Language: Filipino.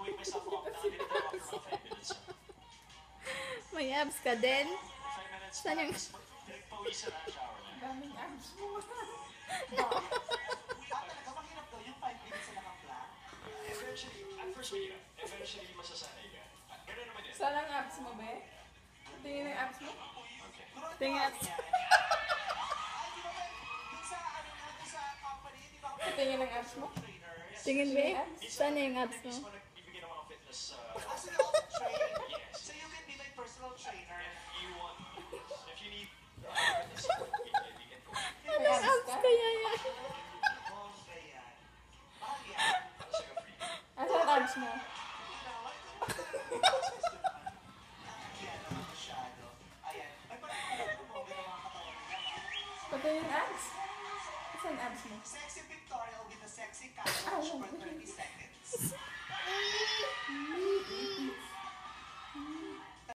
wake myself up. Nakabili tayo after mga 5 minutes. May abs ka din? 5 minutes. Saan yung... Pinagpawisan na shower na. Daming abs mo. Talaga, mahirap daw yung 5 minutes na naka-plan. Eventually, at first mahirap. Eventually, masasanay ka. Ganun naman yun. Saan ang abs mo, be? Tingin ang abs mo? Okay. Tingin. Ay, di ba ba, dun sa, ano nga, dun sa company, di ba ako Tingin ang abs mo? trainer? Tingin, be? Saan yung abs mo? Mismo nagbibigay ng mga fitness. So you also train? Yes. So you can be my personal trainer? If you want, if you need fitness support, we can go. Anong abs kaya yan? Oh, kaya. Bakit yan? That's like a free. Asan ang abs mo? Yan naman masyado. Ayan. Ay, parang ako mo, ginawa ka tayo. Patingin abs? Asan ang abs mo? Sexy pictorial with a sexy caption for 30 seconds.